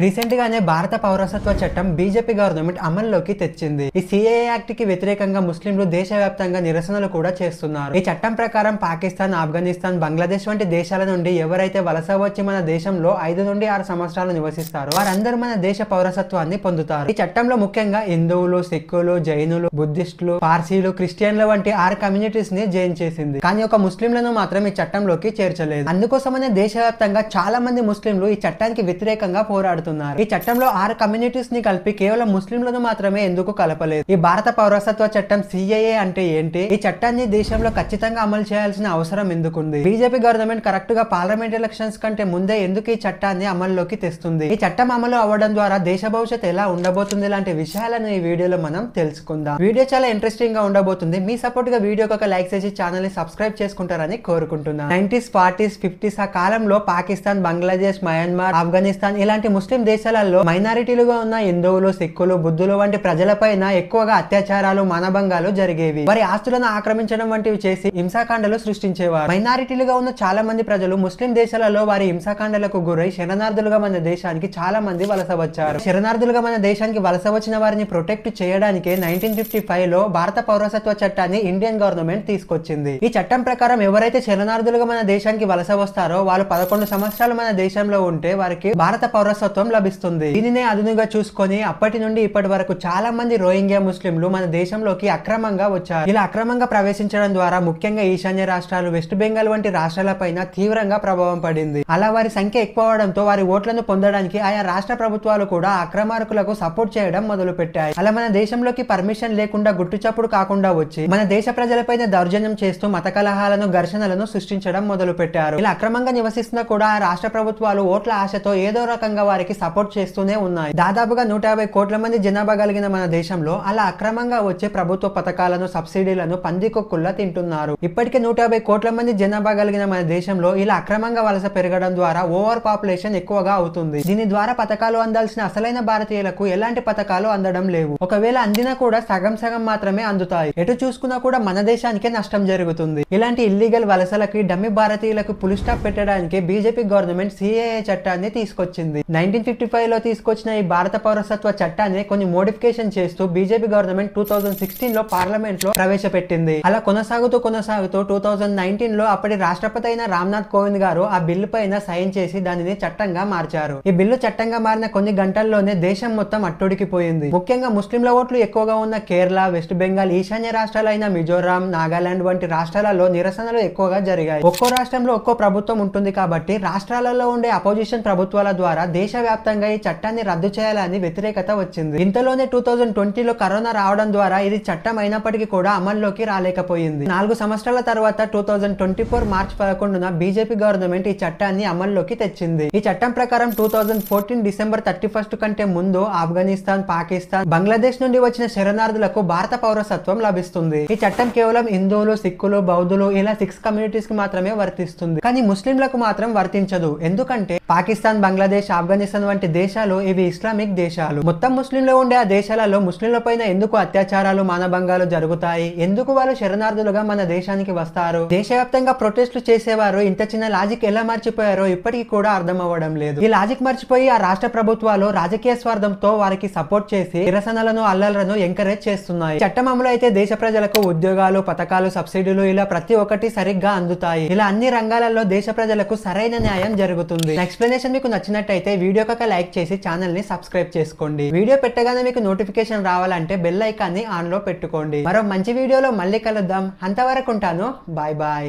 Recent గానే భారత పౌరసత్వ చట్టం బీజేపీ గవర్నమెంట్ అమల్లోకి తెచ్చింది. ఈ సిఏఏ యాక్ట్ కి వ్యతిరేకంగా ముస్లింలు దేశవ్యాప్తంగా నిరసనలు కూడా చేస్తున్నారు. ఈ చట్టం ప్రకారం పాకిస్తాన్, ఆఫ్ఘనిస్తాన్, బంగ్లాదేశ్ వంటి దేశాల నుండి ఎవరైతే వలస వచ్చి మన దేశంలో 5 నుండి 6 సంవత్సరాలు నివసిస్తారో వారందరూ మన దేశ పౌరసత్వాన్ని పొందుతారు. ఈ చట్టంలో ముఖ్యంగా హిందువులు, సిక్కులు, జైనులు, బుద్ధిస్టులు, పార్సీలు, క్రిస్టియన్ల వంటి 6 కమ్యూనిటీస్ ని జైన్ చేసింది. కానీ ఒక ముస్లింలను మాత్రం ఈ చట్టంలోకి చేర్చలేదు. అందుకోసమనే దేశవ్యాప్తంగా చాలా మంది ముస్లింలు ఈ చట్టానికి వ్యతిరేకంగా పోరాడుతున్నారు. ఈ చట్టంలో 6 కమ్యూనిటీస్ ని కలిపి కేవలం ముస్లింలను మాత్రమే ఎందుకు కలపలేదు? ఈ భారత పౌరసత్వ చట్టం సిఏఏ అంటే ఏంటి? ఈ చట్టాన్ని దేశంలో ఖచ్చితంగా అమలు చేయాల్సిన అవసరం ఎందుకుంది? బీజేపీ గవర్నమెంట్ కరెక్ట్ గా పార్లమెంట్ ఎలక్షన్స్ కంటే ముందే ఎందుకు ఈ చట్టాన్ని అమల్లోకి తెస్తుంది? ఈ చట్టం అమలు అవ్వడం ద్వారా దేశ భవిష్యత్తు ఎలా ఉండబోతుంది? ఇలాంటి విషయాలను ఈ వీడియోలో మనం తెలుసుకుందాం. వీడియో చాలా ఇంట్రెస్టింగ్ గా ఉండబోతుంది. మీ సపోర్ట్ గా వీడియోకి ఒక లైక్ చేసి ఛానల్ ని సబ్స్క్రైబ్ చేసుకుంటారని కోరుకుంటున్నాను. 90s, 40s, 50s ఆ కాలంలో పాకిస్తాన్, బంగ్లాదేశ్, మయన్మార్, ఆఫ్ఘనిస్తాన్ ఇలాంటి ముస్లిం దేశాలలో మైనారిటీలుగా ఉన్న హిందువులు, సిక్కులు, బుద్ధులు వంటి ప్రజలపైన ఎక్కువగా అత్యాచారాలు, మానభంగాలు జరిగేవి. వారి ఆస్తులను ఆక్రమించడం వంటివి చేసి హింసాకాండలు సృష్టించేవారు. మైనారిటీలుగా ఉన్న చాలా మంది ప్రజలు ముస్లిం దేశాలలో వారి హింసాకాండలకు గురై శరణార్థులుగా మన దేశానికి చాలా మంది వలస వచ్చారు. శరణార్థులుగా మన దేశానికి వలస వచ్చిన వారిని ప్రొటెక్ట్ చేయడానికే 1955 లో భారత పౌరసత్వ చట్టాన్ని ఇండియన్ గవర్నమెంట్ తీసుకొచ్చింది. ఈ చట్టం ప్రకారం ఎవరైతే శరణార్థులుగా మన దేశానికి వలస వస్తారో వాళ్ళు 11 సంవత్సరాలు మన దేశంలో ఉంటే వారికి భారత పౌరసత్వం లభిస్తుంది. దీనినే అదునుగా చూసుకొని అప్పటి నుండి ఇప్పటి వరకు చాలా మంది రోహింగ్యా ముస్లింలు మన దేశంలోకి అక్రమంగా వచ్చారు. ఇలా అక్రమంగా ప్రవేశించడం ద్వారా ముఖ్యంగా ఈశాన్య రాష్ట్రాలు, వెస్ట్ బెంగాల్ వంటి రాష్ట్రాలపైన తీవ్రంగా ప్రభావం పడింది. అలా వారి సంఖ్య ఎక్కువ అవడంతో వారి ఓట్లను పొందడానికి ఆయా రాష్ట్ర ప్రభుత్వాలు కూడా అక్రమార్కులకు సపోర్ట్ చేయడం మొదలు పెట్టాయి. అలా మన దేశంలోకి పర్మిషన్ లేకుండా గుట్టుచప్పుడు కాకుండా వచ్చి మన దేశ ప్రజలపైన దౌర్జన్యం చేస్తూ మత కలహాలను, ఘర్షణలను సృష్టించడం మొదలు పెట్టారు. ఇలా అక్రమంగా నివసిస్తున్నా కూడా ఆ రాష్ట్ర ప్రభుత్వాలు ఓట్ల ఆశతో ఏదో రకంగా వారికి సపోర్ట్ చేస్తూనే ఉన్నాయి. దాదాపుగా 150 కోట్ల మంది జనాభా కలిగిన మన దేశంలో అలా అక్రమంగా వచ్చే ప్రభుత్వ పథకాలను, సబ్సిడీలను పందికొక్కుల్లా తింటున్నారు. ఇప్పటికే 150 కోట్ల మంది జనాభా కలిగిన మన దేశంలో ఇలా అక్రమంగా వలస పెరగడం ద్వారా ఓవర్ పాపులేషన్ ఎక్కువగా అవుతుంది. దీని ద్వారా పథకాలు అందాల్సిన అసలైన భారతీయులకు ఎలాంటి పథకాలు అందడం లేవు. ఒకవేళ అందినా కూడా సగం సగం మాత్రమే అందుతాయి. ఎటు చూసుకున్నా కూడా మన దేశానికే నష్టం జరుగుతుంది. ఇలాంటి ఇల్లీగల్ వలసలకి, డమ్మి భారతీయులకు పులి స్టాప్ పెట్టడానికి బీజేపీ గవర్నమెంట్ సిఏఏ చట్టాన్ని తీసుకొచ్చింది. 1955 లో తీసుకొచ్చిన ఈ భారత పౌరసత్వ చట్టాన్ని కొన్ని మోడిఫికేషన్ చేస్తూ బీజేపీ గవర్నమెంట్ 2016 లో పార్లమెంట్ లో ప్రవేశపెట్టింది. అలా కొనసాగుతూ 2019 లో అప్పటి రాష్ట్రపతి అయిన రామ్నాథ్ కోవింద్ గారు ఆ బిల్లు పైన సైన్ చేసి దానిని చట్టంగా మార్చారు. ఈ బిల్లు చట్టంగా మారిన కొన్ని గంటల్లోనే దేశం మొత్తం అట్టుడికిపోయింది. ముఖ్యంగా ముస్లింల ఓట్లు ఎక్కువగా ఉన్న కేరళ, వెస్ట్ బెంగాల్, ఈశాన్య రాష్ట్రాలైన మిజోరాం, నాగాలాండ్ వంటి రాష్ట్రాలలో నిరసనలు ఎక్కువగా జరిగాయి. ఒక్కో రాష్ట్రంలో ఒక్కో ప్రభుత్వం ఉంటుంది కాబట్టి రాష్ట్రాలలో ఉండే అపోజిషన్ ప్రభుత్వాల ద్వారా దేశవ్యాప్తంగా ఈ చట్టాన్ని రద్దు చేయాలని వ్యతిరేకత వచ్చింది. ఇంతలోనే 2020లో కరోనా రావడం ద్వారా ఇది చట్టం అయినప్పటికీ కూడా అమల్లోకి రాలేకపోయింది. 4 సంవత్సరాల తర్వాత 2024 మార్చి 11న బీజేపీ గవర్నమెంట్ ఈ చట్టాన్ని అమల్లోకి తెచ్చింది. ఈ చట్టం ప్రకారం 2014 డిసెంబర్ 31 కంటే ముందు ఆఫ్ఘనిస్తాన్, పాకిస్తాన్, బంగ్లాదేశ్ నుండి వచ్చిన శరణార్థులకు భారత పౌరసత్వం లభిస్తుంది. ఈ చట్టం కేవలం హిందువులు, సిక్కులు, బౌద్ధులు ఇలా 6 కమ్యూనిటీస్ కి మాత్రమే వర్తిస్తుంది. కానీ ముస్లింలకు మాత్రం వర్తించదు. ఎందుకంటే పాకిస్తాన్, బంగ్లాదేశ్, ఆఫ్ఘనిస్తాన్ వంటి దేశాలు ఇవి ఇస్లామిక్ దేశాలు. మొత్తం ముస్లింలు ఉండే ఆ దేశాలలో ముస్లింల పైన ఎందుకు అత్యాచారాలు, మానభంగాలు జరుగుతాయి? ఎందుకు వాళ్ళు శరణార్థులుగా మన దేశానికి వస్తారు? దేశవ్యాప్తంగా ప్రొటెస్టులు చేసేవారు ఇంత చిన్న లాజిక్ ఎలా మర్చిపోయారో ఇప్పటికీ కూడా అర్థం అవ్వడం లేదు. ఈ లాజిక్ మర్చిపోయి ఆ రాష్ట్ర ప్రభుత్వాలు రాజకీయ స్వార్థంతో వారికి సపోర్ట్ చేసి నిరసనలను, అల్లర్లను ఎంకరేజ్ చేస్తున్నాయి. చట్టం అమలు అయితే దేశ ప్రజలకు ఉద్యోగాలు, పథకాలు, సబ్సిడీలు ఇలా ప్రతి ఒక్కటి సరిగ్గా అందుతాయి. ఇలా అన్ని రంగాలలో దేశ ప్రజలకు సరైన న్యాయం జరుగుతుంది. ఎక్స్ప్లెనేషన్ మీకు నచ్చినట్టయితే వీడియోకి ఒక లైక్ చేసి ఛానల్ ని సబ్స్క్రైబ్ చేసుకోండి. వీడియో పెట్టగానే మీకు నోటిఫికేషన్ రావాలంటే బెల్ ఐకాన్ ని ఆన్ లో పెట్టుకోండి. మరో మంచి వీడియోలో మళ్ళీ కలుద్దాం. అంతవరకు ఉంటాను. Bye bye.